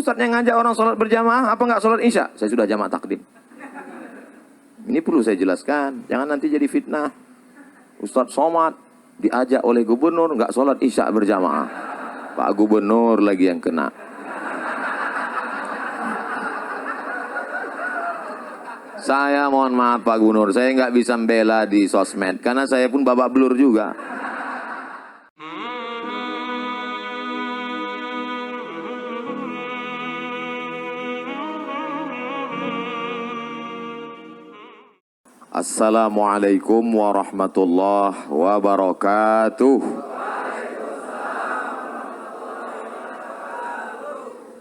Ustadz yang ngajak orang sholat berjamaah, apa nggak sholat isya? Saya sudah jamak takdim. Ini perlu saya jelaskan, jangan nanti jadi fitnah. Ustadz Somad diajak oleh gubernur nggak sholat isya berjamaah. Pak Gubernur lagi yang kena. Saya mohon maaf Pak Gubernur, saya nggak bisa membela di sosmed karena saya pun babak belur juga. Assalamualaikum warahmatullahi wabarakatuh.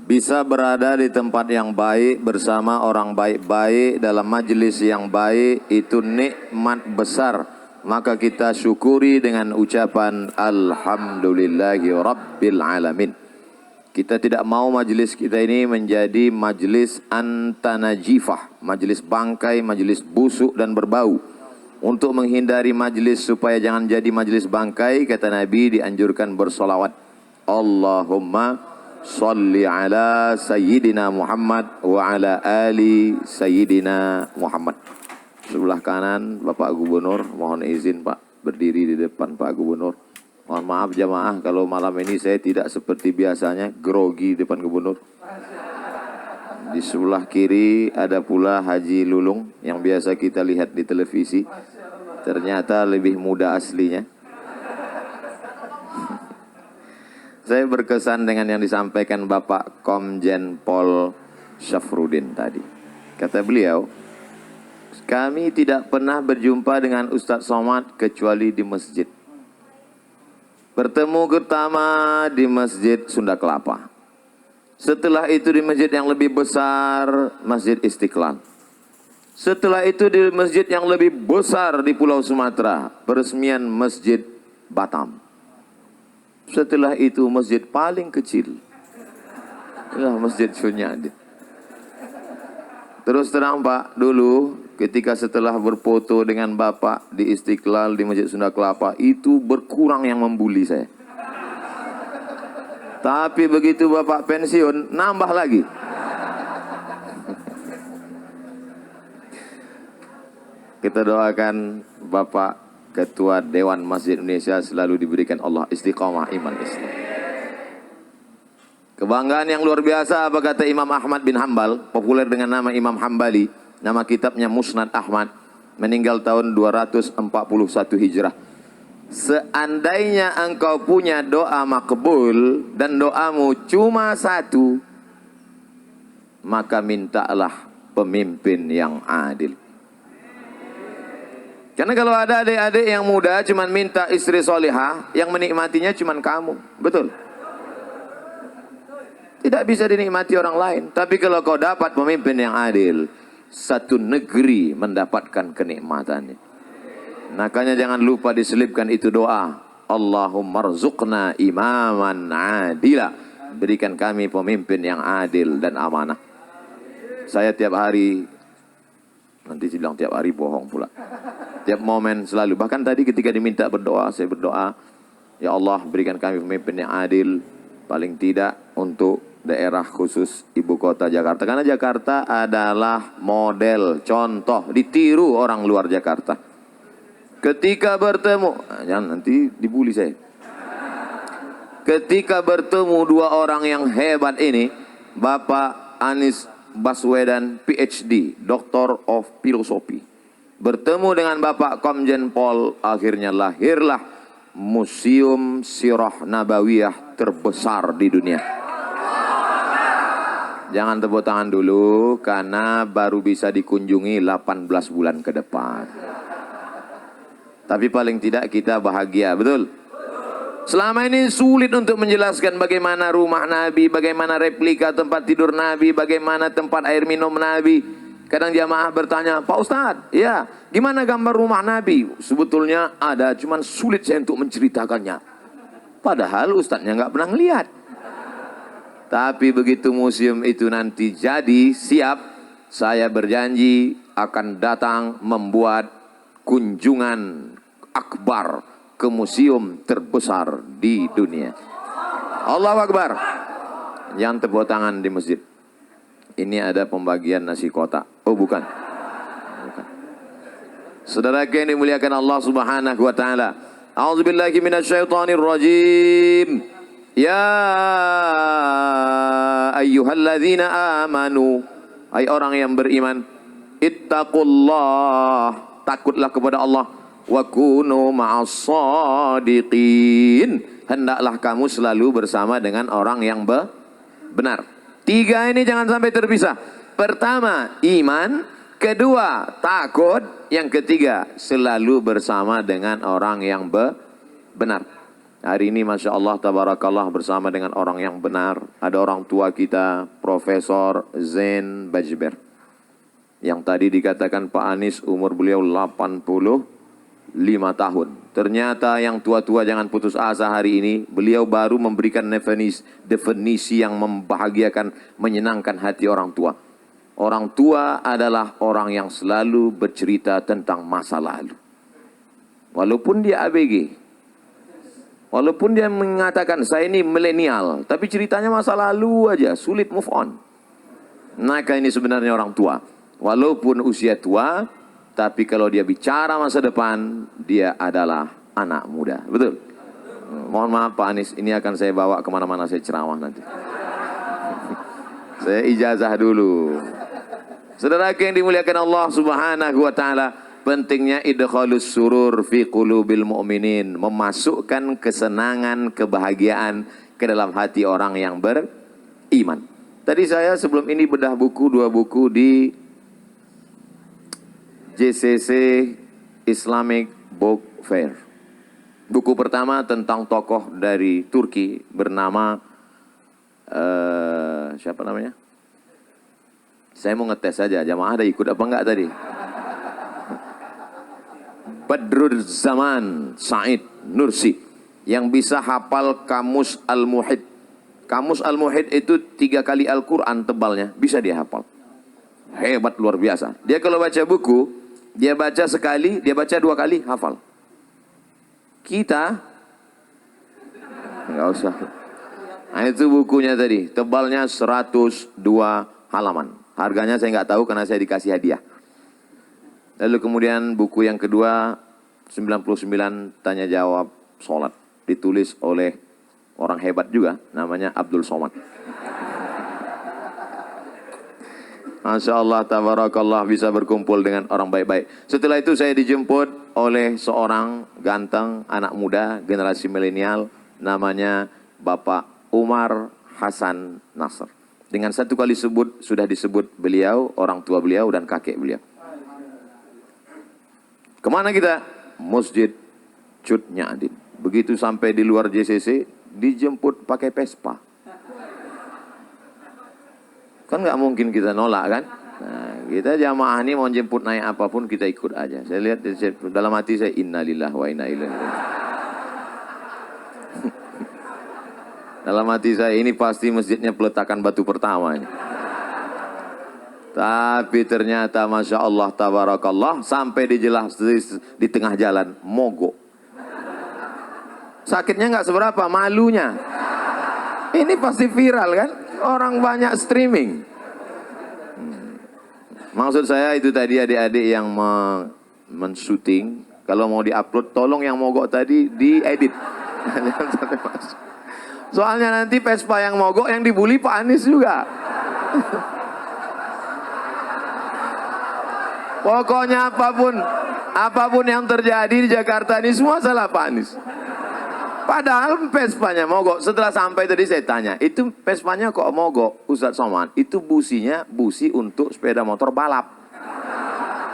Bisa berada di tempat yang baik bersama orang baik-baik dalam majelis yang baik itu nikmat besar. Maka kita syukuri dengan ucapan Alhamdulillahi Rabbil Alamin. Kita tidak mau majelis kita ini menjadi majelis antanajifah, majelis bangkai, majelis busuk dan berbau. Untuk menghindari majelis supaya jangan jadi majelis bangkai, kata Nabi dianjurkan bersolawat. Allahumma salli ala Sayyidina Muhammad wa ala ali Sayyidina Muhammad. Sebelah kanan Bapak Gubernur, mohon izin Pak berdiri di depan Pak Gubernur. Mohon maaf jamaah kalau malam ini saya tidak seperti biasanya grogi depan gubernur. Di sebelah kiri ada pula Haji Lulung yang biasa kita lihat di televisi. Ternyata lebih muda aslinya. Saya berkesan dengan yang disampaikan Bapak Komjen Pol Syafruddin tadi. Kata beliau, kami tidak pernah berjumpa dengan Ustadz Somad kecuali di masjid. Bertemu pertama di Masjid Sunda Kelapa. Setelah itu di masjid yang lebih besar, Masjid Istiqlal. Setelah itu di masjid yang lebih besar di Pulau Sumatera, peresmian Masjid Batam. Setelah itu masjid paling kecil, adalah Masjid Sunyadi. Terus terang Pak, dulu ketika setelah berfoto dengan Bapak di Istiqlal di Masjid Sunda Kelapa, itu berkurang yang membuli saya. Tapi begitu Bapak pensiun, nambah lagi. Kita doakan Bapak Ketua Dewan Masjid Indonesia selalu diberikan Allah istiqamah iman Islam. Kebanggaan yang luar biasa apa kata Imam Ahmad bin Hambal, populer dengan nama Imam Hambali. Nama kitabnya Musnad Ahmad, meninggal tahun 241 Hijrah. Seandainya engkau punya doa makbul dan doamu cuma satu, maka mintalah pemimpin yang adil. Karena kalau ada adik-adik yang muda cuma minta istri solihah, yang menikmatinya cuma kamu. Betul? Tidak bisa dinikmati orang lain. Tapi kalau kau dapat pemimpin yang adil, satu negeri mendapatkan kenikmatannya. Makanya jangan lupa diselipkan itu doa. Allahumma rzuqna imaman adila. Berikan kami pemimpin yang adil dan amanah. Saya tiap hari, nanti bilang tiap hari bohong pula. Tiap momen selalu. Bahkan tadi ketika diminta berdoa, saya berdoa, ya Allah berikan kami pemimpin yang adil. Paling tidak untuk daerah khusus ibu kota Jakarta. Karena Jakarta adalah model, contoh, ditiru orang luar Jakarta. Ketika bertemu, jangan nanti dibully saya. Ketika bertemu dua orang yang hebat ini, Bapak Anies Baswedan PhD, Doctor of Philosophy, bertemu dengan Bapak Komjen Pol, akhirnya lahirlah Museum Sirah Nabawiyah terbesar di dunia. Jangan tepuk tangan dulu karena baru bisa dikunjungi 18 bulan ke depan. Tapi paling tidak kita bahagia, betul? Selama ini sulit untuk menjelaskan bagaimana rumah Nabi, bagaimana replika tempat tidur Nabi, bagaimana tempat air minum Nabi. Kadang jamaah bertanya, Pak Ustadz, ya gimana gambar rumah Nabi? Sebetulnya ada, cuman sulit saya untuk menceritakannya. Padahal Ustadznya nggak pernah ngelihat. Tapi begitu museum itu nanti jadi siap, saya berjanji akan datang membuat kunjungan akbar ke museum terbesar di dunia. Allahu Akbar. Yang tepuk tangan di masjid. Ini ada pembagian nasi kotak. Oh bukan. Bukan. Saudara yang dimuliakan Allah Subhanahu wa taala. A'udzubillahi minasyaitonir rajim. Ya ayyuhalladzina amanu, hai orang yang beriman, ittaqullah, takutlah kepada Allah, wa kunu ma'as shadiqin, hendaklah kamu selalu bersama dengan orang yang benar. Tiga ini jangan sampai terpisah. Pertama, iman. Kedua, takut. Yang ketiga, selalu bersama dengan orang yang benar. Hari ini Masya Allah, tabarakallah, bersama dengan orang yang benar. Ada orang tua kita, Profesor Zain Bajber. Yang tadi dikatakan Pak Anies umur beliau 85 tahun. Ternyata yang tua-tua jangan putus asa hari ini. Beliau baru memberikan definisi yang membahagiakan, menyenangkan hati orang tua. Orang tua adalah orang yang selalu bercerita tentang masa lalu. Walaupun dia ABG. Walaupun dia mengatakan saya ini milenial, tapi ceritanya masa lalu aja, sulit move on. Maka ini sebenarnya orang tua. Walaupun usia tua, tapi kalau dia bicara masa depan, dia adalah anak muda. Betul? Mohon maaf Pak Anies, ini akan saya bawa kemana-mana saya ceramah nanti. Saya ijazah dulu. Saudara yang dimuliakan Allah Subhanahu wa taala, pentingnya idkhalus surur fi qulubil mu'minin, memasukkan kesenangan, kebahagiaan ke dalam hati orang yang beriman. Tadi saya sebelum ini bedah buku, 2 buku di JCC Islamic Book Fair. Buku pertama tentang tokoh dari Turki bernama siapa namanya? Saya mau ngetes saja, jamaah ada ikut apa enggak tadi? Badruzzaman Said Nursi, yang bisa hafal Kamus Al-Muhit. Kamus Al-Muhit itu 3 kali Al-Quran tebalnya, bisa dia hafal. Hebat, luar biasa. Dia kalau baca buku, dia baca sekali, dia baca 2 kali, hafal. Kita enggak usah. Nah, itu bukunya tadi, tebalnya 102 halaman. Harganya saya nggak tahu karena saya dikasih hadiah. Lalu kemudian buku yang kedua, 99 tanya jawab sholat. Ditulis oleh orang hebat juga, namanya Abdul Somad. Masya Allah, tabarakallah, bisa berkumpul dengan orang baik-baik. Setelah itu saya dijemput oleh seorang ganteng, anak muda, generasi milenial, namanya Bapak Umar Hasan Nasr. Dengan 1 kali sebut, sudah disebut beliau, orang tua beliau, dan kakek beliau. Kemana kita? Masjid Cut Nyadin. Begitu sampai di luar JCC, dijemput pakai Vespa. Kan nggak mungkin kita nolak kan? Nah, kita jamaah ini mau jemput naik apapun kita ikut aja. Saya lihat dalam hati saya, innalillahi wa inna ilaihi raji'un. Dalam hati saya, ini pasti masjidnya peletakan batu pertama ini. Tapi ternyata Masya Allah, tabarakallah, sampai di tengah jalan, mogok. Sakitnya nggak seberapa, malunya. Ini pasti viral kan? Orang banyak streaming. Maksud saya itu tadi adik-adik yang men-shooting, kalau mau di-upload, tolong yang mogok tadi diedit. Jangan sampai masuk. Soalnya nanti Vespa yang mogok yang dibully Pak Anies juga. Pokoknya apapun yang terjadi di Jakarta ini semua salah Pak Anies. Padahal Vespanya mogok. Setelah sampai tadi saya tanya, itu Vespanya kok mogok Ustadz Somad? Itu businya busi untuk sepeda motor balap.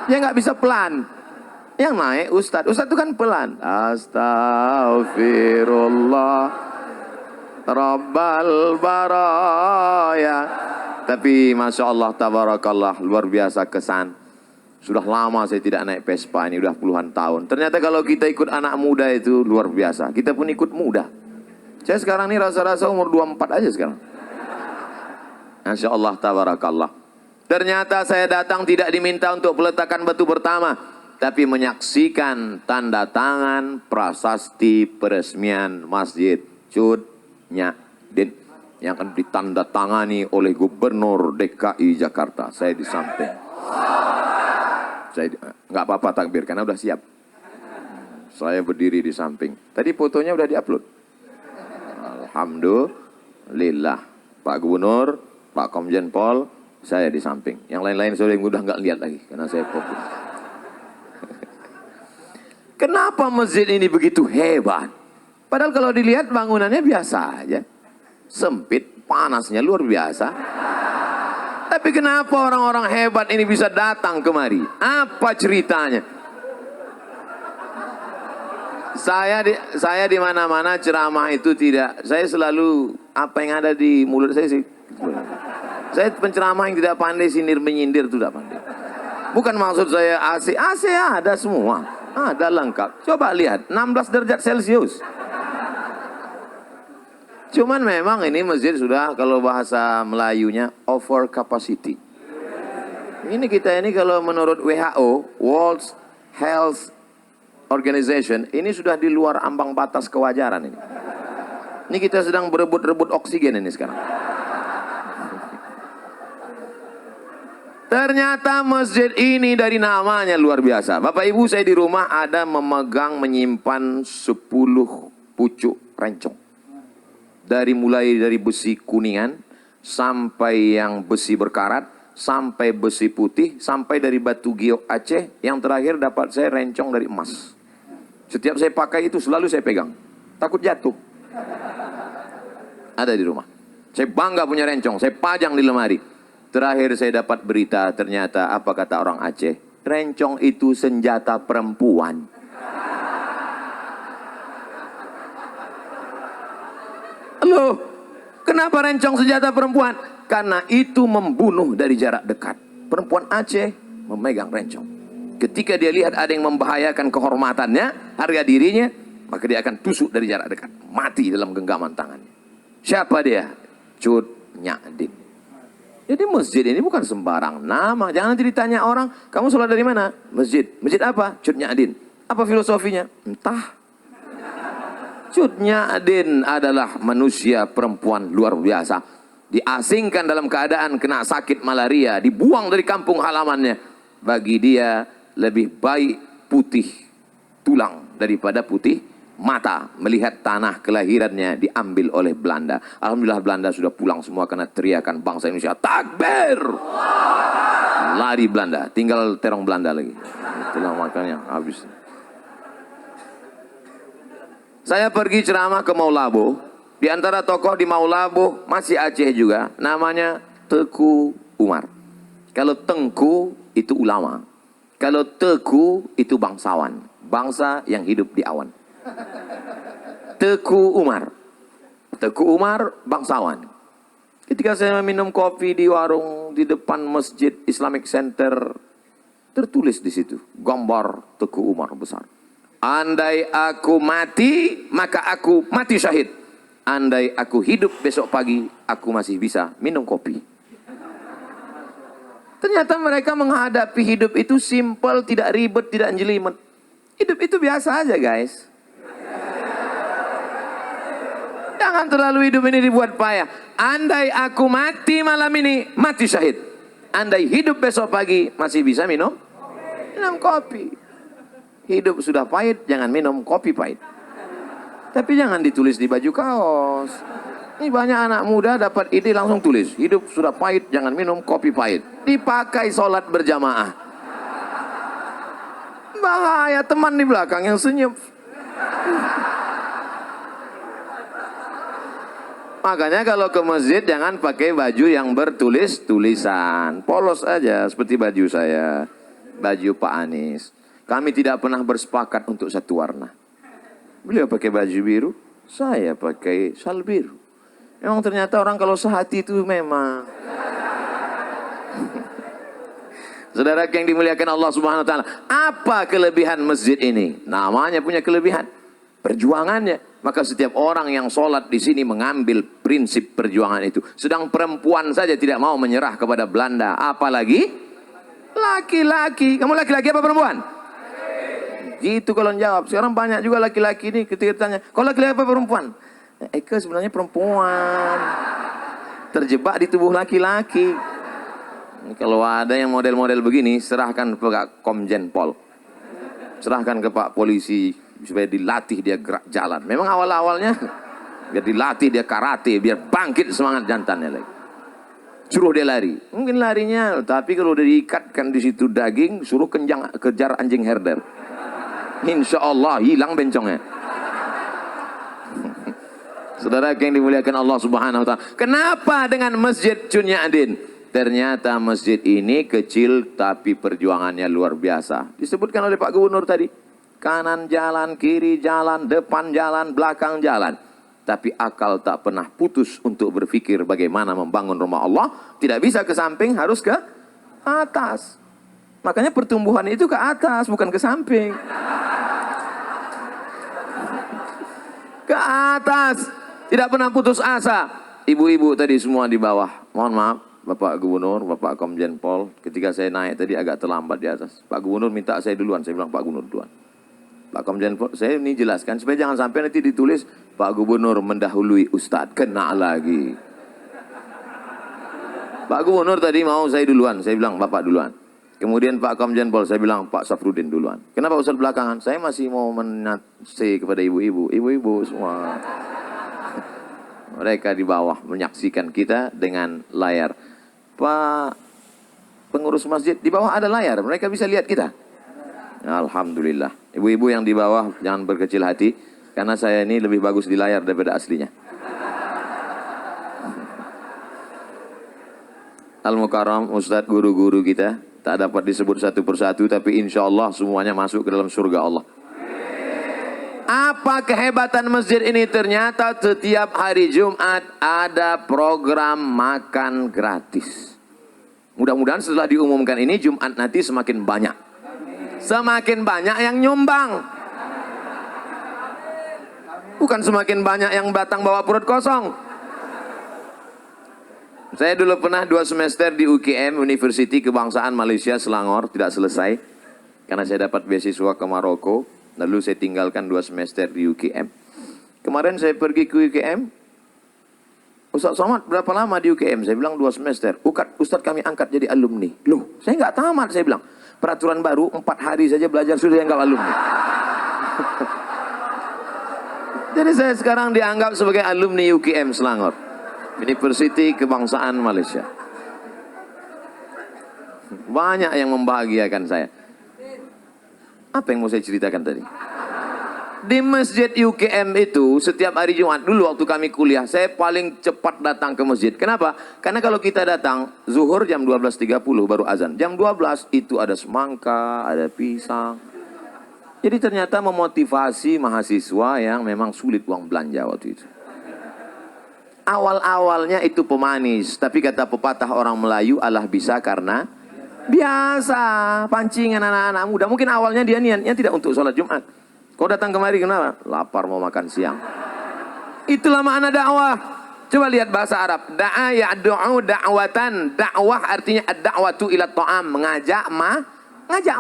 Ya nggak bisa pelan. Yang naik Ustadz itu kan pelan. Astagfirullah Rabbal baraya. Tapi Masya Allah, tabarakallah, luar biasa kesan. Sudah lama saya tidak naik Vespa, ini udah puluhan tahun. Ternyata kalau kita ikut anak muda itu luar biasa. Kita pun ikut muda. Saya sekarang ini rasa-rasa umur 24 aja sekarang. Masya Allah, tabarakallah. Ternyata saya datang tidak diminta untuk peletakan batu pertama, tapi menyaksikan tanda tangan prasasti peresmian Masjid Cut Nyadin. yang akan ditandatangani oleh Gubernur DKI Jakarta. Saya di samping. Saya nggak apa-apa takbir karena udah siap. Saya berdiri di samping. Tadi fotonya udah diupload. Alhamdulillah. Pak Gubernur, Pak Komjen Pol, saya di samping. Yang lain-lain saya udah nggak lihat lagi karena saya fokus. Kenapa masjid ini begitu hebat? Padahal kalau dilihat bangunannya biasa aja. Sempit, panasnya luar biasa. Tapi kenapa orang-orang hebat ini bisa datang kemari? Apa ceritanya? Saya di mana-mana ceramah itu tidak. Saya selalu apa yang ada di mulut saya sih. Saya penceramah yang tidak pandai sindir menyindir itu tidak pandai. Bukan maksud saya AC ada semua. Ada lengkap. Coba lihat 16 derajat Celcius. Cuman memang ini masjid sudah kalau bahasa Melayunya over capacity. Ini kita ini kalau menurut WHO, World Health Organization, ini sudah di luar ambang batas kewajaran ini. Ini kita sedang berebut-rebut oksigen ini sekarang. Ternyata masjid ini dari namanya luar biasa. Bapak Ibu, saya di rumah ada menyimpan 10 pucuk rencong. Mulai dari besi kuningan, sampai yang besi berkarat, sampai besi putih, sampai dari batu giok Aceh, yang terakhir dapat saya rencong dari emas. Setiap saya pakai itu selalu saya pegang. Takut jatuh. Ada di rumah. Saya bangga punya rencong, saya pajang di lemari. Terakhir saya dapat berita, ternyata apa kata orang Aceh? Rencong itu senjata perempuan. Loh, kenapa rencong senjata perempuan? Karena itu membunuh dari jarak dekat. Perempuan Aceh memegang rencong. Ketika dia lihat ada yang membahayakan kehormatannya, harga dirinya, maka dia akan tusuk dari jarak dekat. Mati dalam genggaman tangannya. Siapa dia? Cut Nyadin. Jadi masjid ini bukan sembarang nama. Jangan nanti ditanya orang, kamu sholat dari mana? Masjid. Masjid apa? Cut Nyadin. Apa filosofinya? Entah. Cut Nyadin adalah manusia perempuan luar biasa. Diasingkan dalam keadaan kena sakit malaria, dibuang dari kampung halamannya. Bagi dia lebih baik putih tulang daripada putih mata melihat tanah kelahirannya diambil oleh Belanda. Alhamdulillah Belanda sudah pulang semua karena teriakan bangsa Indonesia takbir. Lari Belanda, tinggal terong Belanda lagi. Itulah makanya habis. Saya pergi ceramah ke Maulabo. Di antara tokoh di Maulabo masih Aceh juga, namanya Teku Umar. Kalau Tengku itu ulama, kalau Teku itu bangsawan, bangsa yang hidup di awan. Teku Umar, Teku Umar bangsawan. Ketika saya minum kopi di warung di depan Masjid Islamic Center, tertulis di situ gambar Teku Umar besar. Andai aku mati, maka aku mati syahid. Andai aku hidup besok pagi, aku masih bisa minum kopi. Ternyata mereka menghadapi hidup itu simple, tidak ribet, tidak jelimet. Hidup itu biasa aja guys. Jangan terlalu hidup ini dibuat payah. Andai aku mati malam ini, mati syahid. Andai hidup besok pagi, masih bisa minum kopi. Hidup sudah pahit, jangan minum kopi pahit. Tapi jangan ditulis di baju kaos. Ini banyak anak muda dapat ide langsung tulis. Hidup sudah pahit, jangan minum kopi pahit. Dipakai sholat berjamaah. Bahaya, teman di belakang yang senyum. Makanya kalau ke masjid jangan pakai baju yang bertulis tulisan. Polos aja seperti baju saya. Baju Pak Anies. Kami tidak pernah bersepakat untuk satu warna. Beliau pakai baju biru, saya pakai sal biru. Memang ternyata orang kalau sehati itu memang. Saudara yang dimuliakan Allah Subhanahu wa taala, apa kelebihan masjid ini? Namanya punya kelebihan, perjuangannya. Maka setiap orang yang sholat di sini mengambil prinsip perjuangan itu. Sedang perempuan saja tidak mau menyerah kepada Belanda, apalagi laki-laki. Kamu laki-laki apa perempuan? Gitu kalau jawab. Sekarang banyak juga laki-laki ini ketika ditanya, kau laki-laki apa perempuan? Eka sebenarnya perempuan, terjebak di tubuh laki-laki. Kalau ada yang model-model begini, serahkan ke Pak Komjen Pol, serahkan ke Pak Polisi supaya dilatih dia gerak jalan. Memang awal-awalnya biar dilatih dia karate, biar bangkit semangat jantannya lagi. Suruh dia lari, mungkin larinya, tapi kalau udah diikatkan di situ daging, suruh kejar anjing herder, insya Allah hilang bencongnya. Saudara yang dimuliakan Allah Subhanahu wa Ta'ala, kenapa dengan Masjid Chunya Adin? Ternyata masjid ini kecil tapi perjuangannya luar biasa. Disebutkan oleh Pak Gubernur tadi, kanan jalan, kiri jalan, depan jalan, belakang jalan. Tapi akal tak pernah putus untuk berpikir bagaimana membangun rumah Allah. Tidak bisa ke samping, harus ke atas. Makanya pertumbuhan itu ke atas, bukan ke samping. Ke atas. Tidak pernah putus asa. Ibu-ibu tadi semua di bawah. Mohon maaf, Bapak Gubernur, Bapak Komjen Pol. Ketika saya naik tadi agak terlambat di atas. Pak Gubernur minta saya duluan. Saya bilang, Pak Gubernur duluan. Pak Komjen Pol, saya ini jelaskan supaya jangan sampai nanti ditulis Pak Gubernur mendahului Ustadz, kena lagi. Pak Gubernur tadi mau saya duluan, saya bilang Bapak duluan. Kemudian Pak Komjen Pol, saya bilang Pak Safrudin duluan. Kenapa Ustadz belakangan? Saya masih mau menasih kepada ibu-ibu semua. Mereka di bawah menyaksikan kita dengan layar. Pak pengurus masjid, di bawah ada layar, mereka bisa lihat kita. Alhamdulillah. Ibu-ibu yang di bawah jangan berkecil hati, karena saya ini lebih bagus di layar daripada aslinya. Al-Mukarram, Ustadz, guru-guru kita tak dapat disebut satu persatu, tapi insya Allah semuanya masuk ke dalam surga Allah. Apa kehebatan masjid ini? Ternyata setiap hari Jumat ada program makan gratis. Mudah-mudahan setelah diumumkan ini Jumat nanti semakin banyak. Semakin banyak yang nyumbang. Bukan semakin banyak yang datang bawa perut kosong. Saya dulu pernah 2 semester di UKM, University Kebangsaan Malaysia, Selangor, tidak selesai. Karena saya dapat beasiswa ke Maroko. Lalu saya tinggalkan 2 semester di UKM. Kemarin saya pergi ke UKM. Ustaz Somad berapa lama di UKM? Saya bilang 2 semester. Ustaz kami angkat jadi alumni. Loh, saya nggak tamat, saya bilang. Peraturan baru 4 hari saja belajar sudah dianggap alumni. Jadi saya sekarang dianggap sebagai alumni UKM Selangor, University Kebangsaan Malaysia. Banyak yang membahagiakan saya. Apa yang mau saya ceritakan tadi? Di masjid UKM itu setiap hari Jumat, dulu waktu kami kuliah, saya paling cepat datang ke masjid. Kenapa? Karena kalau kita datang zuhur jam 12.30 baru azan. Jam 12 itu ada semangka, ada pisang. Jadi ternyata memotivasi mahasiswa yang memang sulit uang belanja waktu itu. Awal-awalnya itu pemanis, tapi kata pepatah orang Melayu, Allah bisa karena biasa. Pancingan anak-anak muda. Mungkin awalnya dia niatnya tidak untuk sholat Jumat. Kau datang kemari kenapa? Lapar mau makan siang. Itulah makna dakwah. Coba lihat bahasa Arab. Da'a ya'du'u da'watan. Dakwah artinya ad-da'watu ila ta'am. Ngajak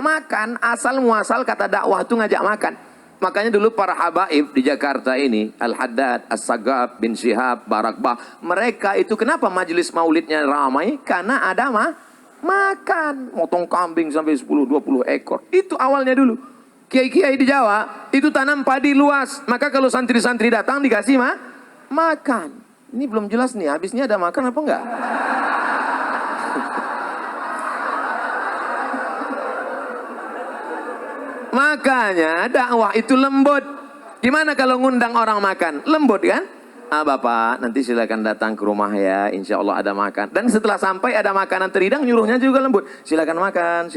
makan. Asal muasal kata dakwah itu ngajak makan. Makanya dulu para habaib di Jakarta ini, Al-Haddad, As-Sagab, bin Syihab, Barakbah, mereka itu kenapa majelis maulidnya ramai? Karena ada makan. Motong kambing sampai 10-20 ekor. Itu awalnya dulu. Kiai-kiai di Jawa itu tanam padi luas. Maka kalau santri-santri datang dikasih makan. Ini belum jelas nih, habisnya ada makan apa enggak? Makanya dakwah itu lembut. Gimana kalau ngundang orang makan? Lembut kan? Bapak nanti silakan datang ke rumah ya, insya Allah ada makan. Dan setelah sampai ada makanan terhidang, nyuruhnya juga lembut. Silakan makan,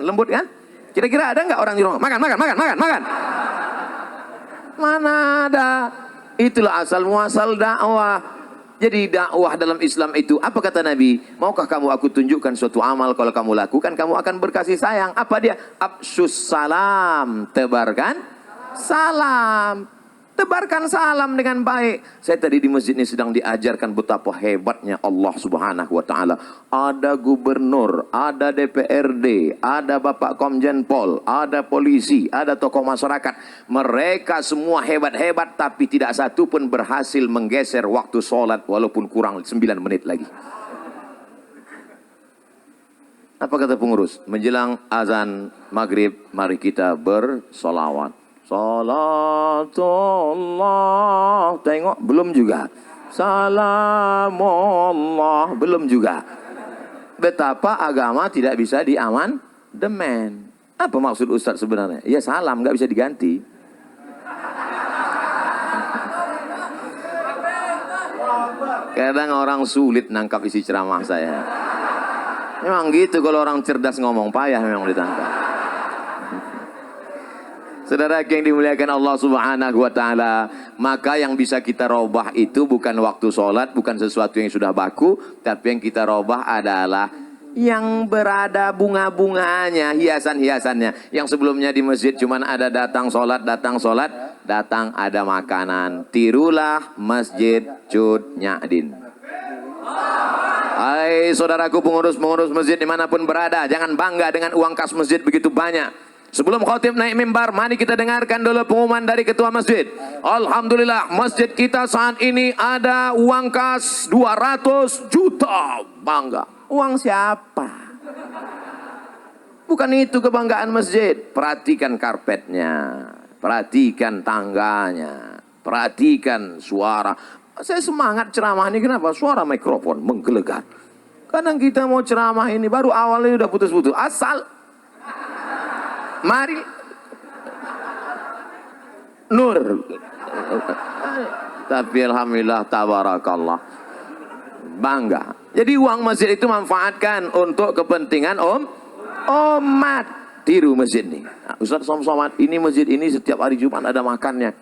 lembut kan? Kira-kira ada nggak orang di rumah? Makan. Mana ada? Itulah asal muasal dakwah. Jadi dakwah dalam Islam itu, apa kata Nabi? Maukah kamu aku tunjukkan suatu amal, kalau kamu lakukan, kamu akan berkasih sayang. Apa dia? Afsyus salam. Tebarkan salam. tebarkan salam dengan baik. Saya tadi di masjid ini sedang diajarkan betapa hebatnya Allah Subhanahu wa taala. Ada gubernur, ada DPRD, ada Bapak Komjen Pol, ada polisi, ada tokoh masyarakat. Mereka semua hebat-hebat, tapi tidak satu pun berhasil menggeser waktu sholat walaupun kurang 9 menit lagi. Apa kata pengurus? Menjelang azan maghrib, mari kita bersolawat. Salatullah. Tengok, belum juga. Salamullah. Belum juga. Betapa agama tidak bisa diamandemen. Apa maksud Ustaz sebenarnya? Ya salam, nggak bisa diganti. Kadang orang sulit nangkap isi ceramah saya. Memang gitu kalau orang cerdas ngomong, payah memang ditangkap. Saudara yang dimuliakan Allah Subhanahu wa taala, maka yang bisa kita robah itu bukan waktu sholat, bukan sesuatu yang sudah baku, tapi yang kita robah adalah yang berada bunga-bunganya, hiasan-hiasannya. Yang sebelumnya di masjid cuman ada datang sholat, datang ada makanan. Tirulah Masjid Cut Nyadin. Hai saudaraku pengurus-pengurus masjid dimanapun berada, jangan bangga dengan uang kas masjid begitu banyak. Sebelum khotib naik mimbar, mari kita dengarkan dulu pengumuman dari ketua masjid. Alhamdulillah, masjid kita saat ini ada uang kas 200 juta. Bangga. Uang siapa? Bukan itu kebanggaan masjid. Perhatikan karpetnya, perhatikan tangganya, perhatikan suara. Saya semangat ceramah ini, kenapa? Suara mikrofon menggelegar. Kadang kita mau ceramah ini, baru awalnya udah putus-putus. Asal mari nur, tapi alhamdulillah tabarakallah, bangga. Jadi uang masjid itu manfaatkan untuk kepentingan umat. Tiru masjid ini. Nah, Ustaz Somad, ini masjid ini setiap hari Jumat ada makannya.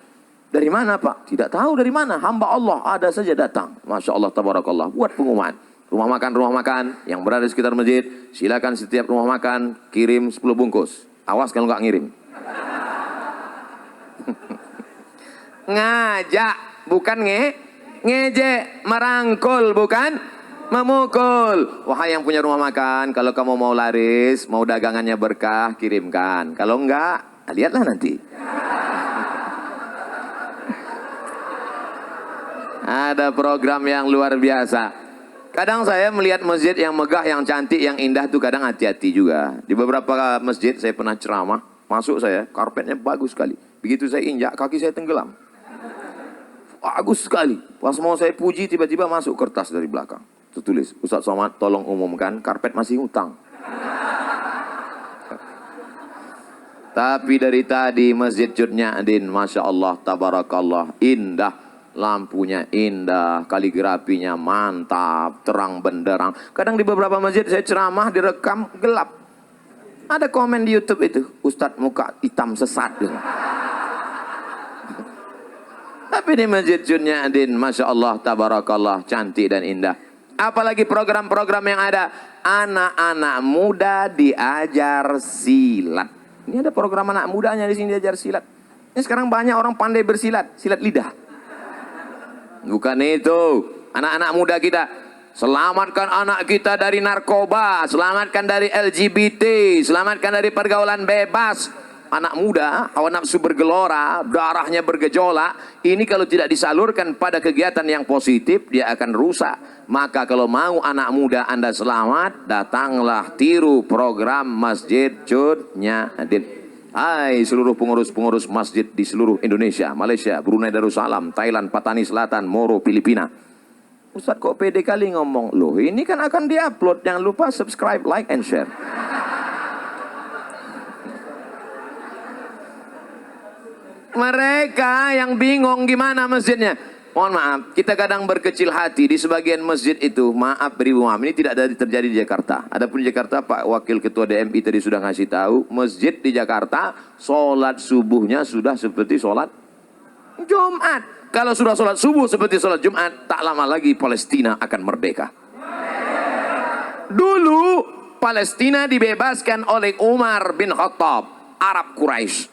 Dari mana Pak? Tidak tahu dari mana. Hamba Allah ada saja datang. Masya Allah tabarakallah. Buat pengumuman. Rumah makan yang berada di sekitar masjid, silakan setiap rumah makan kirim 10 bungkus. Awas kalau nggak ngirim. Ngajak, bukan ngejek. Merangkul, bukan memukul. Wahai yang punya rumah makan, kalau kamu mau laris, mau dagangannya berkah, kirimkan. Kalau enggak, lihatlah nanti. Ada program yang luar biasa. Kadang saya melihat masjid yang megah, yang cantik, yang indah tuh kadang hati-hati juga. Di beberapa masjid saya pernah ceramah, masuk saya, karpetnya bagus sekali. Begitu saya injak, kaki saya tenggelam. Bagus sekali. Pas mau saya puji, tiba-tiba masuk kertas dari belakang. Tertulis, Ustaz Somad tolong umumkan, karpet masih hutang. Tapi dari tadi Masjid Cut Nyadin, Masya Allah, tabarakallah, indah. Lampunya indah, kaligrafinya mantap, terang benderang. Kadang di beberapa masjid saya ceramah direkam gelap. Ada komen di YouTube itu, Ustadz muka hitam sesat. Tapi di Masjid Cut Nyadin, Masya Allah, tabarakallah, cantik dan indah. Apalagi program-program yang ada, anak-anak muda diajar silat. Ini ada program anak mudanya di sini diajar silat. Ini sekarang banyak orang pandai bersilat, silat lidah. Bukan itu, anak-anak muda kita, selamatkan anak kita dari narkoba, selamatkan dari LGBT, selamatkan dari pergaulan bebas. Anak muda, hawa nafsu bergelora, darahnya bergejolak, ini kalau tidak disalurkan pada kegiatan yang positif, dia akan rusak. Maka kalau mau anak muda Anda selamat, datanglah tiru program Masjid Cut Nyadin. Hai seluruh pengurus-pengurus masjid di seluruh Indonesia, Malaysia, Brunei Darussalam, Thailand, Patani Selatan, Moro, Filipina. Ustaz kok pede kali ngomong? Loh ini kan akan diupload, jangan lupa subscribe, like, and share. Mereka yang bingung gimana masjidnya. Mohon maaf, kita kadang berkecil hati di sebagian masjid itu. Maaf, beribu maaf, ini tidak ada terjadi di Jakarta. Adapun di Jakarta, Pak Wakil Ketua DMI tadi sudah ngasih tahu, masjid di Jakarta, sholat subuhnya sudah seperti sholat Jumat. Kalau sudah sholat subuh seperti sholat Jumat, tak lama lagi Palestina akan merdeka. Dulu, Palestina dibebaskan oleh Umar bin Khattab, Arab Quraisy.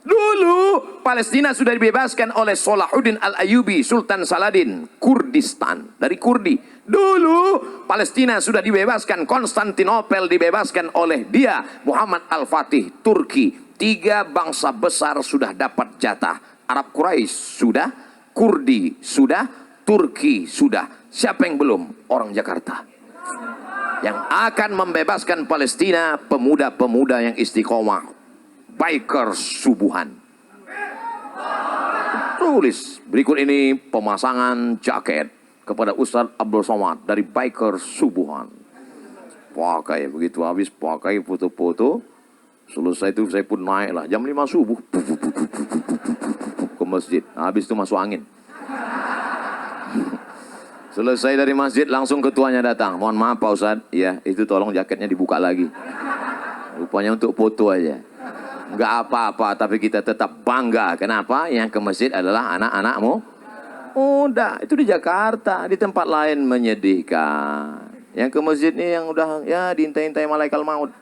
Dulu Palestina sudah dibebaskan oleh Salahuddin Al-Ayyubi, Sultan Saladin, Kurdistan, dari Kurdi. Dulu Palestina sudah dibebaskan, Konstantinopel dibebaskan oleh dia, Muhammad Al-Fatih, Turki. 3 bangsa besar sudah dapat jatah. Arab Quraisy sudah, Kurdi sudah, Turki sudah. Siapa yang belum? Orang Jakarta. Yang akan membebaskan Palestina, pemuda-pemuda yang istiqomah, Bikers Subuhan. Tulis berikut ini pemasangan jaket kepada Ustadz Abdul Somad dari Bikers Subuhan. Pakai begitu habis, pakai foto-foto. Selesai itu saya pun naik lah jam 5 subuh ke masjid. Habis itu masuk angin. Selesai dari masjid langsung ketuanya datang. Mohon maaf Pak Ustadz, ya itu tolong jaketnya dibuka lagi. Rupanya untuk foto aja. Enggak apa-apa, tapi kita tetap bangga. Kenapa? Yang ke masjid adalah anak-anakmu. Udah, itu di Jakarta, di tempat lain menyedihkan. Yang ke masjid nih yang udah ya diintai-intai malaikat maut.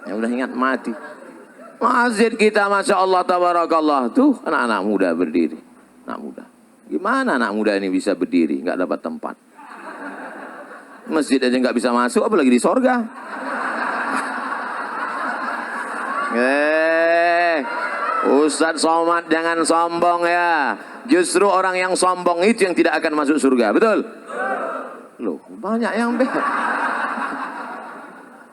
Yang udah ingat mati. Masjid kita Masya Allah Tabarakallah. Tuh anak-anak muda berdiri. Anak muda. Gimana anak muda ini bisa berdiri? Nggak dapat tempat. Masjid aja nggak bisa masuk, apalagi di sorga. Ustadz Somad jangan sombong ya. Justru orang yang sombong itu yang tidak akan masuk surga. Betul? Loh, banyak yang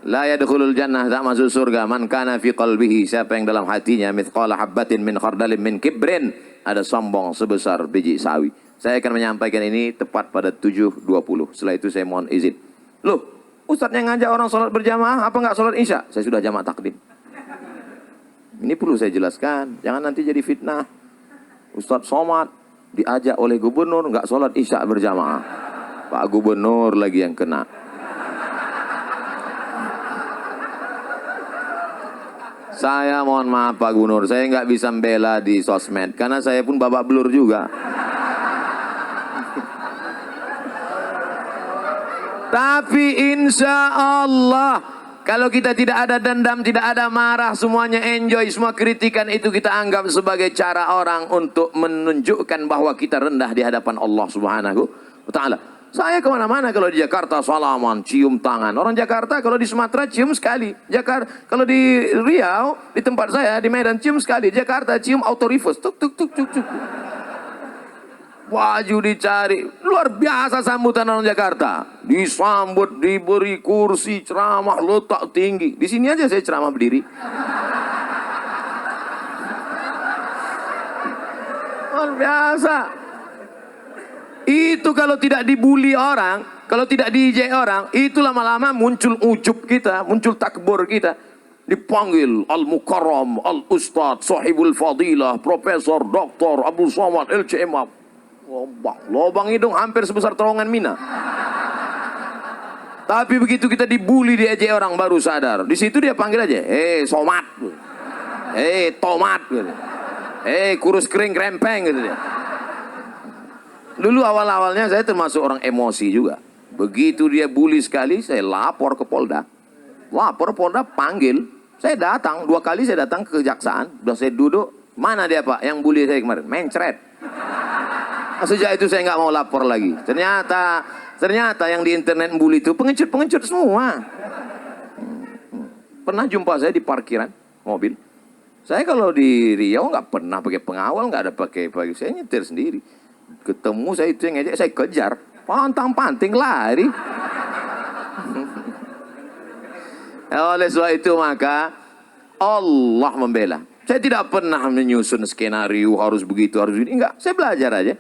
la yadkhulul jannah, tak masuk surga man kana fi qalbihi, siapa yang dalam hatinya mithqala habbatin min khardalin min kibrin, ada sombong sebesar biji sawi. Saya akan menyampaikan ini tepat pada 7.20. Setelah itu saya mohon izin. Loh, Ustadznya ngajak orang sholat berjamaah, apa nggak sholat isya? Saya sudah jamak takdim. Ini perlu saya jelaskan, jangan nanti jadi fitnah. Ustadz Somad diajak oleh gubernur nggak sholat isya berjamaah. Pak Gubernur lagi yang kena. Saya mohon maaf Pak Gubernur, saya nggak bisa membela di sosmed karena saya pun babak belur juga. Tapi insya Allah kalau kita tidak ada dendam, tidak ada marah, semuanya enjoy, semua kritikan itu kita anggap sebagai cara orang untuk menunjukkan bahwa kita rendah di hadapan Allah Subhanahu wa Ta'ala. Saya kemana-mana kalau di Jakarta salaman, cium tangan. Orang Jakarta kalau di Sumatera cium sekali. Jakarta kalau di Riau, di tempat saya di Medan cium sekali. Jakarta cium auto reverse, tuk tuk tuk tuk tuk. Baju dicari, luar biasa sambutan orang Jakarta. Disambut, diberi kursi, ceramah, letak tinggi. Di sini aja saya ceramah berdiri. Luar biasa. Itu kalau tidak dibully orang, kalau tidak diijek orang, itu lama-lama muncul ujub kita, muncul takbur kita. Dipanggil Al-Mukarram, Al-Ustadz, Sahibul Fadilah, Profesor, Doktor, Abdul Somad, LCM. Lobang hidung hampir sebesar terowongan Mina. Tapi begitu kita dibully, diejek orang baru sadar. Di situ dia panggil aja, Somad, Tomat, kurus kering krempeng gitu dia. Dulu awal-awalnya saya termasuk orang emosi juga. Begitu dia bully sekali, saya lapor ke Polda. Lapor Polda panggil, saya datang 2 kali, saya datang ke kejaksaan. Udah saya duduk, mana dia Pak yang bully saya kemarin? Mencret. Sejak itu saya nggak mau lapor lagi. Ternyata yang di internet bully itu pengecut-pengecut semua. Pernah jumpa saya di parkiran mobil. Saya kalau di Riau nggak pernah pakai pengawal, nggak ada pakai, saya nyetir sendiri. Ketemu saya itu yang ngejek, saya kejar, pantang-panting lari. Oleh sebab itu maka Allah membela. Saya tidak pernah menyusun skenario harus begitu, harus ini. Enggak, saya belajar aja.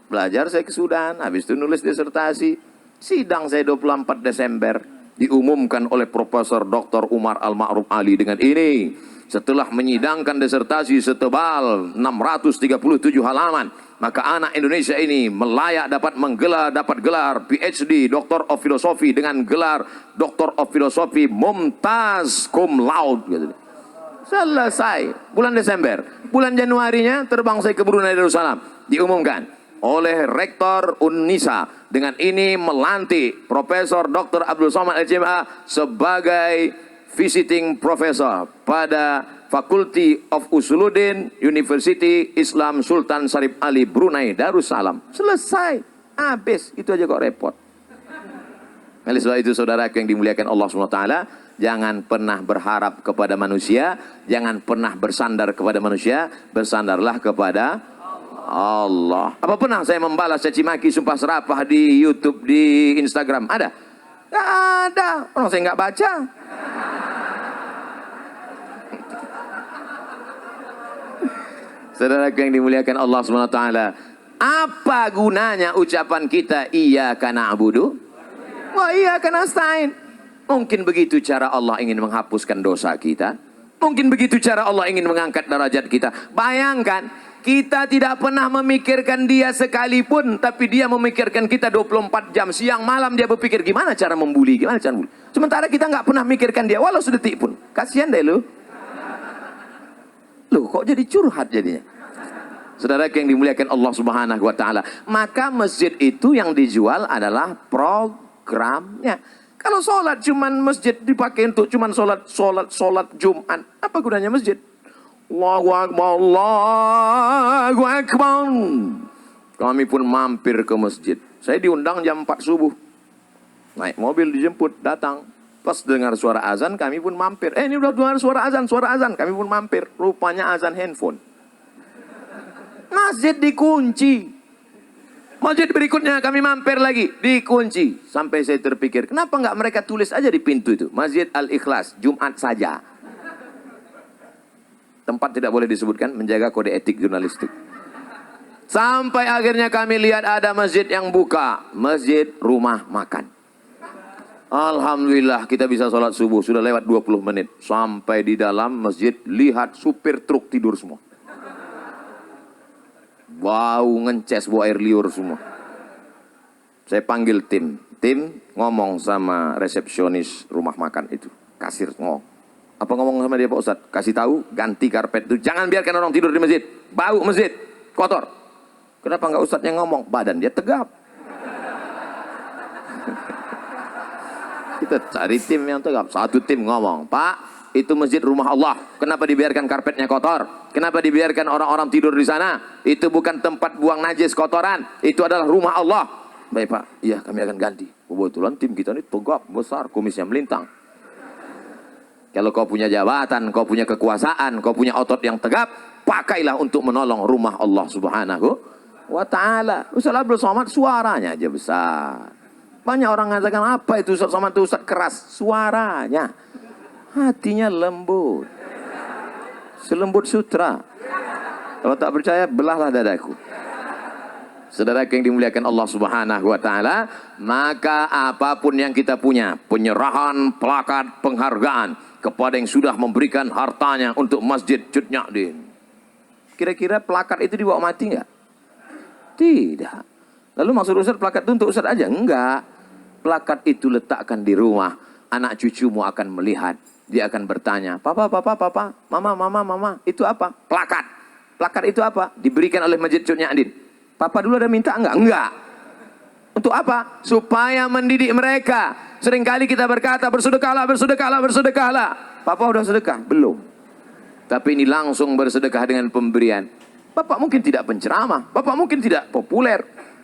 Belajar saya ke Sudan, habis itu nulis disertasi. Sidang saya 24 Desember diumumkan oleh Profesor Dr. Umar Al-Ma'ruf Ali dengan ini. Setelah menyidangkan disertasi setebal 637 halaman, maka anak Indonesia ini melayak dapat gelar PhD, Doctor of Philosophy dengan gelar Doctor of Philosophy Mumtaz Cum Laude gitu. Selesai bulan Desember. Bulan Januarinya terbang saya ke Brunei Darussalam, diumumkan oleh Rektor Unnisa dengan ini melantik Profesor Dr. Abdul Somad LCMA sebagai visiting professor pada Faculty of Usuluddin, University Islam Sultan Syarif Ali Brunei Darussalam. Selesai, habis, itu aja kok repot. Oleh sebab itu saudara yang dimuliakan Allah SWT, jangan pernah berharap kepada manusia, jangan pernah bersandar kepada manusia, bersandarlah kepada Allah. Apa pernah saya membalas caci maki sumpah serapah di YouTube, di Instagram? Ada? Nggak ada, orang saya nggak baca. Saudara yang dimuliakan Allah SWT, apa gunanya ucapan kita iyyaka na'budu wa iyyaka nasta'in? Mungkin begitu cara Allah ingin menghapuskan dosa kita. Mungkin begitu cara Allah ingin mengangkat derajat kita. Bayangkan, kita tidak pernah memikirkan dia sekalipun, tapi dia memikirkan kita 24 jam. Siang malam dia berpikir gimana cara membuli, gimana cara membuli. Sementara kita nggak pernah mikirkan dia, walau sedetik pun. Kasihan deh lu. Loh, kok jadi curhat jadinya? Saudara yang dimuliakan Allah Subhanahu wa taala, maka masjid itu yang dijual adalah programnya. Kalau sholat cuman masjid dipakai untuk cuman sholat Jumat, apa gunanya masjid? Allahu Akbar, Allahu Akbar. Kami pun mampir ke masjid. Saya diundang jam 4 subuh. Naik mobil dijemput, datang. Pas dengar suara azan, kami pun mampir. Ini udah dengar suara azan. Kami pun mampir. Rupanya azan handphone. Masjid dikunci. Masjid berikutnya kami mampir lagi, dikunci. Sampai saya terpikir, kenapa nggak mereka tulis aja di pintu itu, Masjid Al-Ikhlas, Jumat saja. Tempat tidak boleh disebutkan, menjaga kode etik jurnalistik. Sampai akhirnya kami lihat ada masjid yang buka, Masjid Rumah Makan. Alhamdulillah kita bisa sholat subuh, sudah lewat 20 menit. Sampai di dalam masjid, lihat supir truk tidur semua. Bau ngences, bau air liur semua. Saya panggil tim ngomong sama resepsionis rumah makan itu, kasir ngomong. Apa ngomong sama dia Pak Ustadz? Kasih tahu, ganti karpet itu. Jangan biarkan orang tidur di masjid. Bau masjid, kotor. Kenapa nggak Ustadz yang ngomong? Badan dia tegap. Kita cari tim yang tegap. Satu tim ngomong, Pak, itu masjid rumah Allah. Kenapa dibiarkan karpetnya kotor? Kenapa dibiarkan orang-orang tidur di sana? Itu bukan tempat buang najis kotoran. Itu adalah rumah Allah. Baik Pak, iya kami akan ganti. Kebetulan tim kita ini tegap, besar, kumisnya melintang. Kalau kau punya jabatan, kau punya kekuasaan, kau punya otot yang tegap, pakailah untuk menolong rumah Allah Subhanahu wa ta'ala. Ustaz Abdul Somad suaranya aja besar. Banyak orang mengatakan, apa itu Ustaz Somad itu Ustaz keras? Suaranya. Hatinya lembut. Selembut sutra. Kalau tak percaya, belahlah dadaku. Saudara yang dimuliakan Allah Subhanahu wa ta'ala, maka apapun yang kita punya, penyerahan plakat penghargaan kepada yang sudah memberikan hartanya untuk Masjid Cut Nyak. Kira-kira plakat itu dibawa mati enggak? Tidak. Lalu maksud Ustaz plakat itu untuk Ustaz aja? Enggak. Plakat itu letakkan di rumah, anak cucumu akan melihat. Dia akan bertanya, papa, mama, itu apa? Plakat. Plakat itu apa? Diberikan oleh Masjid Cut Nyak. Papa dulu ada minta enggak? Enggak. Untuk apa? Supaya mendidik mereka. Seringkali kita berkata, bersedekahlah. Papa udah sedekah? Belum. Tapi ini langsung bersedekah dengan pemberian. Bapak mungkin tidak penceramah. Bapak mungkin tidak populer.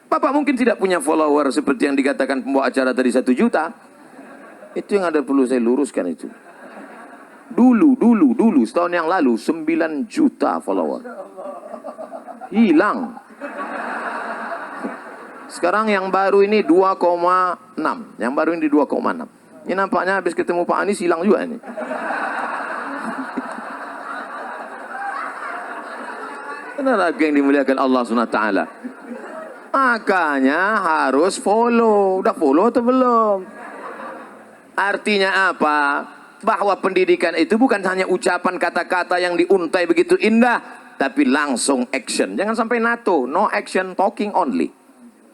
Bapak mungkin tidak punya follower seperti yang dikatakan pembawa acara tadi 1 juta. Itu yang ada perlu saya luruskan itu. Dulu, setahun yang lalu 9 juta follower. Hilang. Sekarang yang baru ini 2,6. Yang baru ini 2,6. Ini nampaknya habis ketemu Pak Anies hilang juga ini. Saudara yang dimuliakan Allah SWT. Makanya harus follow. Udah follow atau belum? Artinya apa? Bahwa pendidikan itu bukan hanya ucapan kata-kata yang diuntai begitu indah, tapi langsung action. Jangan sampai NATO, no action, talking only.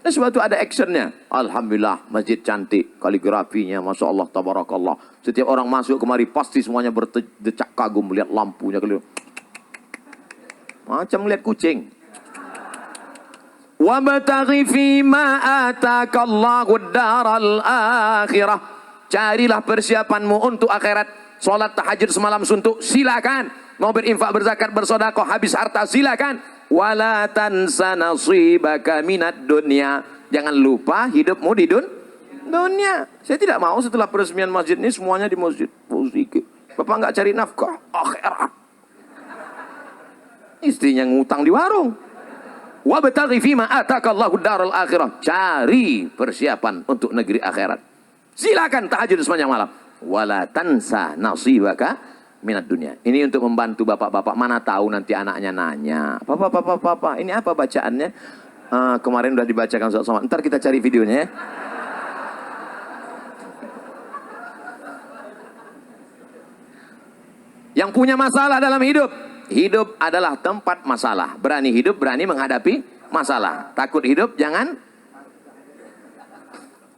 Dan sebab itu ada actionnya. Alhamdulillah, masjid cantik, kaligrafinya, Masya Allah, tabarakallah. Setiap orang masuk kemari pasti semuanya berdecak kagum melihat lampunya. Macam melihat kucing. Wabtaghi fima atakallahu ad-daral akhirah. Carilah persiapanmu untuk akhirat. Salat tahajud semalam suntuk, silakan. Mau berinfak, berzakat, bersedekah, habis harta silakan. Wala tansa nasibaka minad dunya. Jangan lupa hidupmu di dunia. Saya tidak mau setelah peresmian masjid ini semuanya di masjid. Bapak nggak cari nafkah akhirat. Istrinya ngutang di warung. Wa bataghi fima atakallahu daral akhirah. Cari persiapan untuk negeri akhirat. Silakan tahajud sepanjang malam. Wala tansa nasibaka minat dunia. Ini untuk membantu bapak-bapak. Mana tahu nanti anaknya nanya, Papa, ini apa bacaannya? Kemarin udah dibacakan Ustaz Somad. Ntar kita cari videonya ya. Yang punya masalah dalam hidup. Hidup adalah tempat masalah. Berani hidup, berani menghadapi masalah. Takut hidup, jangan.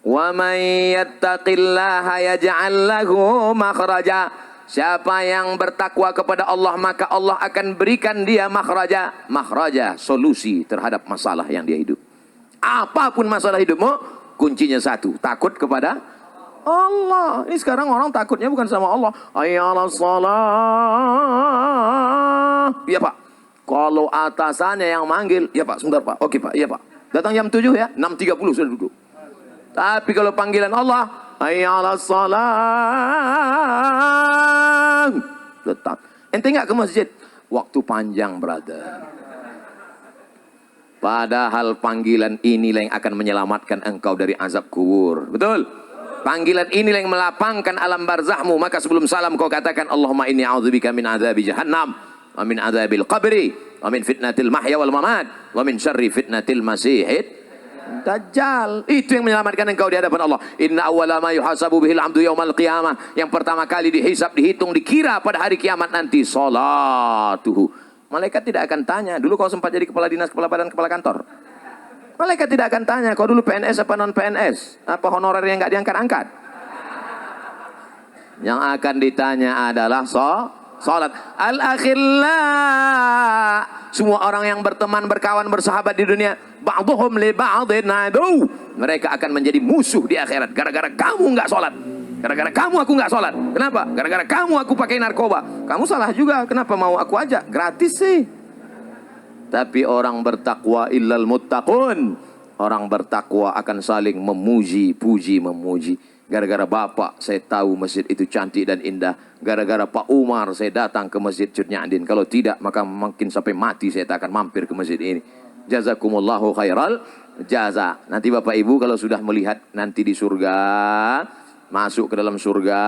Wa may yattaqillaha yaj'al lahu makhraja. Siapa yang bertakwa kepada Allah, maka Allah akan berikan dia makhraja. Makhraja, solusi terhadap masalah yang dia hidup. Apapun masalah hidupmu, kuncinya satu, takut kepada Allah. Ini sekarang orang takutnya bukan sama Allah. Hayyalas shalah. Iya Pak. Kalau atasannya yang manggil, ya Pak, sebentar Pak. Oke Pak, iya Pak. Datang jam 7 ya, 6.30 sudah duduk. Tapi kalau panggilan Allah, hayyalas shalah. Tetap. Ente nggak ke masjid? Waktu panjang, brother. Padahal panggilan inilah yang akan menyelamatkan engkau dari azab kubur. Betul? Panggilan inilah yang melapangkan alam barzahmu. Maka sebelum salam kau katakan, Allahumma inni a'udzubika min azabi jahannam, wa min azabil qabri, wa min fitnatil mahya wal mamat, wa min syarri fitnatil masihid dajjal. Itu yang menyelamatkan engkau di hadapan Allah. Inna awwala ma yuhasabu bihil abdu yaumal qiyamah. Yang pertama kali dihisab, dihitung, dikira pada hari kiamat nanti, salatuhu. Malaikat tidak akan tanya, dulu kau sempat jadi kepala dinas, kepala badan, kepala kantor. Malaikat tidak akan tanya, kau dulu PNS apa non PNS? Apa honorer yang nggak diangkat-angkat? Yang akan ditanya adalah salat. Al-akhillah. Semua orang yang berteman, berkawan, bersahabat di dunia, ba'dhum li ba'dhin adu. Mereka akan menjadi musuh di akhirat. Gara-gara kamu nggak salat. Gara-gara kamu aku nggak sholat. Kenapa? Gara-gara kamu aku pakai narkoba. Kamu salah juga. Kenapa mau aku ajak? Gratis sih. Tapi orang bertakwa illal muttaqun. Orang bertakwa akan saling memuji, puji, memuji. Gara-gara bapak saya tahu masjid itu cantik dan indah. Gara-gara Pak Umar saya datang ke masjid Cut Nyadin. Kalau tidak maka mungkin sampai mati saya tak akan mampir ke masjid ini. Jazakumullahu khairal jaza. Nanti Bapak Ibu kalau sudah melihat nanti di surga, masuk ke dalam surga,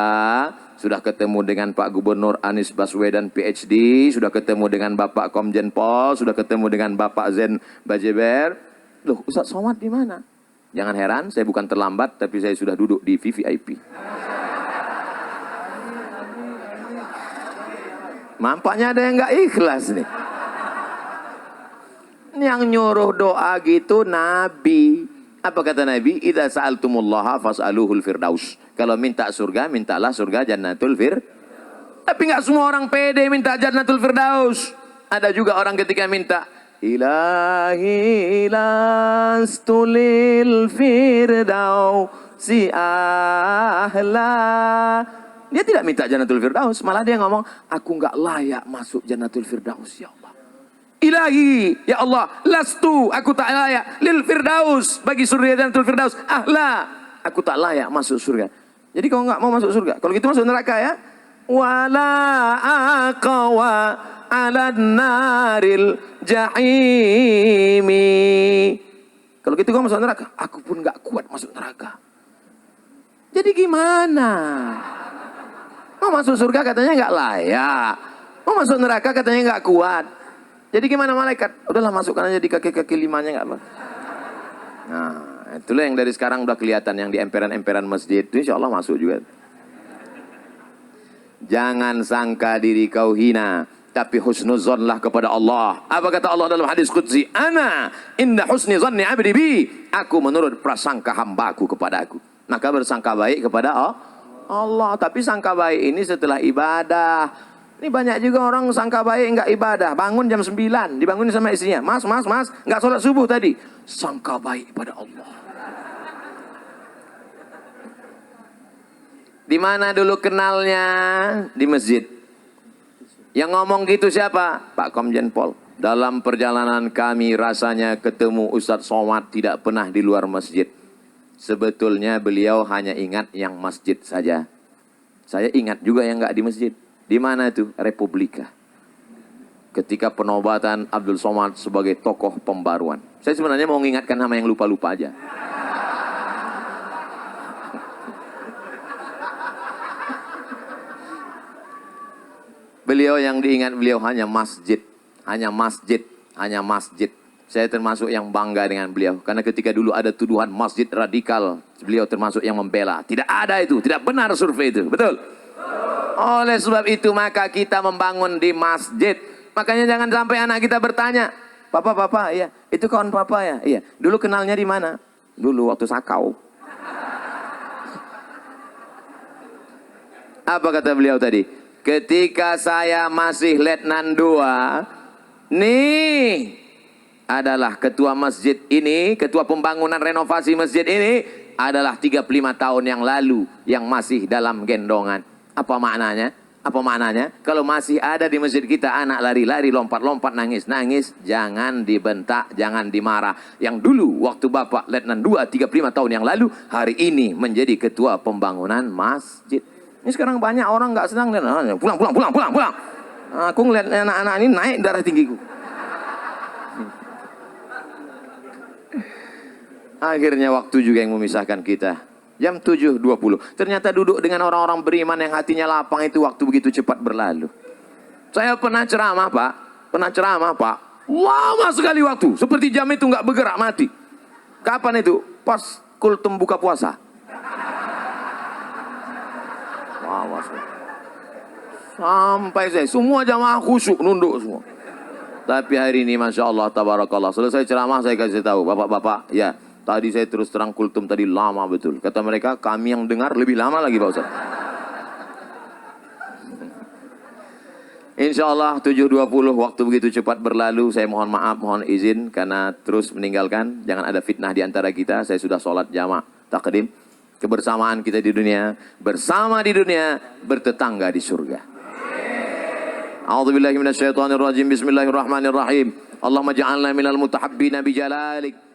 sudah ketemu dengan Pak Gubernur Anies Baswedan PhD, sudah ketemu dengan Bapak Komjen Pol, sudah ketemu dengan Bapak Zen Bajeber. Loh, Ustaz Somad di mana? Jangan heran, saya bukan terlambat, tapi saya sudah duduk di VVIP. Nampaknya ada yang nggak ikhlas nih. Yang nyuruh doa gitu Nabi. Apa kata Nabi? Idza sa'altumullaha fas'aluhul firdaus. Kalau minta surga, mintalah surga jannatul firdaus. Tapi nggak semua orang pede minta jannatul firdaus. Ada juga orang ketika minta, Ilahi lastulil firdausi ahla. Dia tidak minta jannatul firdaus, malah dia ngomong, aku nggak layak masuk jannatul firdaus ya Allah. Ilahi, ya Allah, lastu, aku tak layak, lil firdaus, bagi surga jannatul firdaus, ahla, aku tak layak masuk surga. Jadi kau nggak mau masuk surga, kalau gitu masuk neraka ya. Wala aqwa ala naril jahimi. Kalau gitu kau masuk neraka, aku pun nggak kuat masuk neraka. Jadi gimana? Mau masuk surga katanya nggak layak, mau masuk neraka katanya nggak kuat. Jadi gimana malaikat? Udahlah masukkan aja di kaki-kaki limanya nggak apa. Nah, itulah yang dari sekarang udah kelihatan yang di emperan-emperan masjid itu insya Allah masuk juga. Jangan sangka diri kau hina, tapi husnuzonlah kepada Allah. Apa kata Allah dalam hadis qudsi? Ana inda husni zanni abdi bi. Aku menurut prasangka hambaku kepada aku. Maka bersangka baik kepada Allah. Tapi sangka baik ini setelah ibadah. Ini banyak juga orang sangka baik enggak ibadah. Bangun jam 9, dibangunin sama istrinya. Mas, enggak sholat subuh tadi. Sangka baik pada Allah. Di mana dulu kenalnya? Di masjid. Yang ngomong gitu siapa? Pak Komjen Pol. Dalam perjalanan kami rasanya ketemu Ustadz Somad tidak pernah di luar masjid. Sebetulnya beliau hanya ingat yang masjid saja. Saya ingat juga yang nggak di masjid. Di mana itu? Republika. Ketika penobatan Abdul Somad sebagai tokoh pembaruan. Saya sebenarnya mau mengingatkan nama yang lupa-lupa aja. Beliau yang diingat beliau hanya masjid. Hanya masjid. Hanya masjid. Saya termasuk yang bangga dengan beliau. Karena ketika dulu ada tuduhan masjid radikal, beliau termasuk yang membela. Tidak ada itu, tidak benar survei itu. Betul? Oleh sebab itu maka kita membangun di masjid. Makanya jangan sampai anak kita bertanya, Papa, iya, itu kawan Papa ya? Iya. Dulu kenalnya di mana? Dulu waktu Sakau. Apa kata beliau tadi? Ketika saya masih Letnan 2, nih adalah ketua masjid ini, ketua pembangunan renovasi masjid ini adalah 35 tahun yang lalu yang masih dalam gendongan. Apa maknanya? Apa maknanya? Kalau masih ada di masjid kita anak lari-lari, lompat-lompat, nangis-nangis, jangan dibentak, jangan dimarah. Yang dulu waktu Bapak Letnan 2 35 tahun yang lalu, hari ini menjadi ketua pembangunan masjid. Ini sekarang banyak orang nggak senang dan pulang. Aku ngeliat anak-anak ini naik darah tinggiku. Akhirnya waktu juga yang memisahkan kita. Jam 7.20. Ternyata duduk dengan orang-orang beriman yang hatinya lapang itu waktu begitu cepat berlalu. Saya pernah ceramah Pak. Lama sekali waktu. Seperti jam itu nggak bergerak mati. Kapan itu? Pas kultum buka puasa. Lama sekali. Sampai saya. Semua jamaah khusyuk nunduk semua. Tapi hari ini Masya Allah Tabarakallah. Selesai ceramah saya kasih tahu. Bapak-bapak ya. Tadi saya terus terang kultum tadi lama betul. Kata mereka kami yang dengar lebih lama lagi Pak Ustaz. Insya Allah 7.20 waktu begitu cepat berlalu. Saya mohon maaf, mohon izin karena terus meninggalkan. Jangan ada fitnah di antara kita. Saya sudah sholat jama' takdim. Kebersamaan kita di dunia. Bersama di dunia. Bertetangga di surga. A'udzubillahi minasyaitonirrajim. Bismillahirrahmanirrahim. Allahumma ja'alna minal mutahabbina bijalalik.